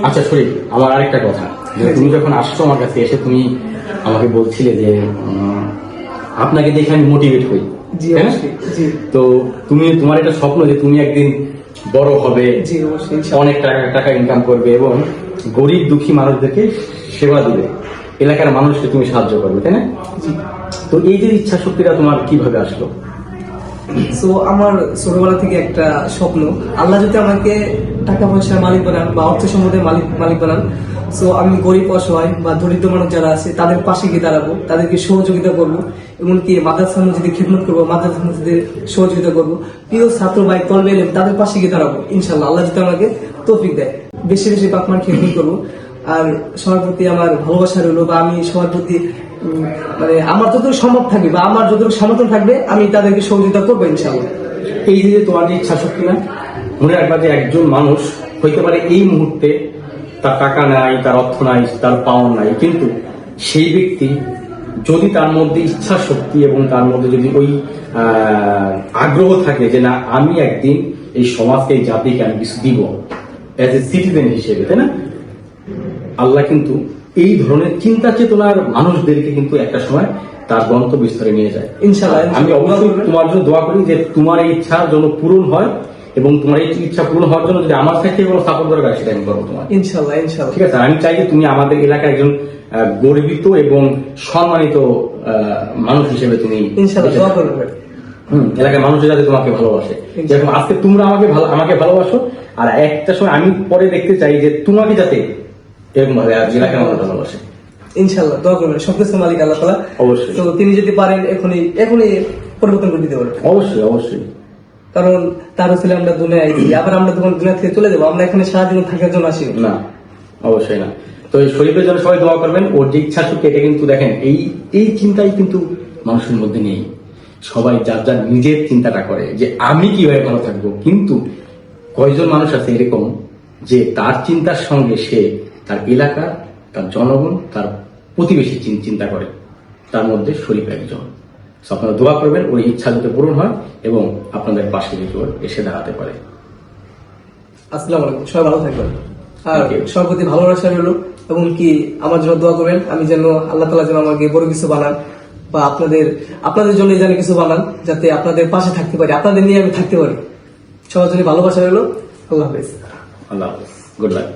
আচ্ছা শরীফ, আমার আরেকটা কথা, যে তুমি যখন আসছো আমার কাছে এসে তুমি আমাকে বলছিলে যে আপনাকে দেখে আমি মোটিভেট হই, জি তাই না? অবশ্যই, জি তো তুমি তোমার একটা স্বপ্ন যে তুমি একদিন বড় হবে, জি অবশ্যই, অনেক টাকা ইনকাম করবে এবং গরিব দুঃখী মানুষদেরকে সেবা দিবে, এলাকার মানুষকে তুমি সাহায্য করবে, তাই না? জি। তো এই যে ইচ্ছা শক্তিটা তোমার কিভাবে আসলো? সো আমার ছোটবেলা থেকে একটা স্বপ্ন, আল্লাহ যদি আমাকে টাকা পয়সার মালিক বানান বা অর্থ সম্পদের মালিক বানান, সো আমি গরিব অসহায় বা দরিদ্র মানুষ যারা আছে তাদের পাশে গিয়ে দাঁড়াবো, তাদেরকে সহযোগিতা করবো, এমনকি মাদ্রাসা মসজিদে খিদমত করবো, মাদ্রাসা মসজিদে সহযোগিতা করবো, প্রিয় ছাত্র ভাই তলবে এলেম তাদের পাশে গিয়ে দাঁড়াবো ইনশাল্লাহ, আল্লাহ যদি আমাকে তৌফিক দেয়। বেশি বেশি বাপমার খিদমত করবো। আর সবার প্রতি আমার ভালোবাসা রইলো, বা আমি সবার প্রতি মানে আমার যতটুকু সম্ভব থাকবে বা আমার যতটুকু সমর্থন থাকবে আমি তাদেরকে সহযোগিতা করবো ইনশাআল্লাহ। এই যে তোমার যে ইচ্ছা শক্তি না, মনে রাখবা যে একজন মানুষ হইতে পারে এই মুহূর্তে তার টাকা নাই, তার অর্থ নাই, তার পাওয়ার নাই, কিন্তু সেই ব্যক্তি যদি তার মধ্যে ইচ্ছা শক্তি এবং তার মধ্যে যদি ওই আগ্রহ থাকে যে না আমি একদিন এই সমাজকে এই জাতিকে আমি কিছু দিব অ্যাজ এ সিটিজেন হিসেবে, তাই না? আল্লাহ কিন্তু এই ধরনের চিন্তা চেতনার মানুষদেরকে কিন্তু একটা সময় তার গন্তব্যস্থলে নিয়ে যায় ইনশাআল্লাহ। আমি অবশ্যই তোমার জন্য দোয়া করি যে তোমার এই ইচ্ছা যেন পূরণ হয়, এবং তোমার এই ইচ্ছা পূরণ হওয়ার জন্য যদি আমার সাথে কোনো সাপোর্ট দরকার সেটা আমি করবো তোমার, ইনশাআল্লাহ ইনশাআল্লাহ। ঠিক আছে? আমি চাই যে তুমি আমাদের এলাকায় একজন গর্বিত এবং সম্মানিত মানুষ হিসেবে তুমি ইনশাআল্লাহ দোয়া করবেন। এলাকার মানুষ যাতে তোমাকে ভালোবাসে, যেরকম আজকে তোমরা আমাকে ভালোবাসো, আর একটা সময় আমি পরে দেখতে চাই যে তোমাকে যাতে এরকম ভাবে এলাকার মানুষ ভালোবাসে। ইনশাআল্লাহ দোয়া করবেন, সবকিছু মালিক আল্লাহ তাআলা। অবশ্যই। তো তিনি যদি পারেন এখনই পরিবর্তন করে দিতে পারবেন। অবশ্যই অবশ্যই। কারণ তার ছিল আমরা দুনিয়ায় আইছি, আবার আমরা তখন দুনিয়া থেকে চলে যাবো, আমরা এখানে সারাদিন থাকার জন্য আসি না, অবশ্যই না। তো এই শরীফের জন্য সবাই দোয়া করবেন। ওর যে ইচ্ছা শক্তি, এটা কিন্তু দেখেন এই চিন্তাই কিন্তু মানুষের মধ্যে নেই। সবাই যার যার নিজের চিন্তাটা করে যে আমি কিভাবে ভালো থাকবো, কিন্তু কয়জন মানুষ আছে এরকম যে তার চিন্তার সঙ্গে সে তার এলাকা, তার জনগণ, তার প্রতিবেশী চিন্তা করে, তার মধ্যে শরীফ একজন। আপনারা দোয়া করবেন ওই ইচ্ছা যাতে পূরণ হয় এবং আপনাদের পাশে এসে দাঁড়াতে পারে। আসসালামু আলাইকুম, সবাই ভালো থাকবেন। আর Okay. সবার প্রতি ভালোবাসা রইল, এবং কি আমার জন্য দোয়া করবেন, আমি যেন আল্লাহ তাআলা যেন আমাকে বড় কিছু বানান, বা আপনাদের জন্য যেন কিছু বানান, যাতে আপনাদের পাশে থাকতে পারি, আপনাদের নিয়ে আমি থাকতে পারি। সবার জন্য ভালোবাসা রইল। আল্লাহ হাফেজ। আল্লাহ হাফেজ, গুড লাক।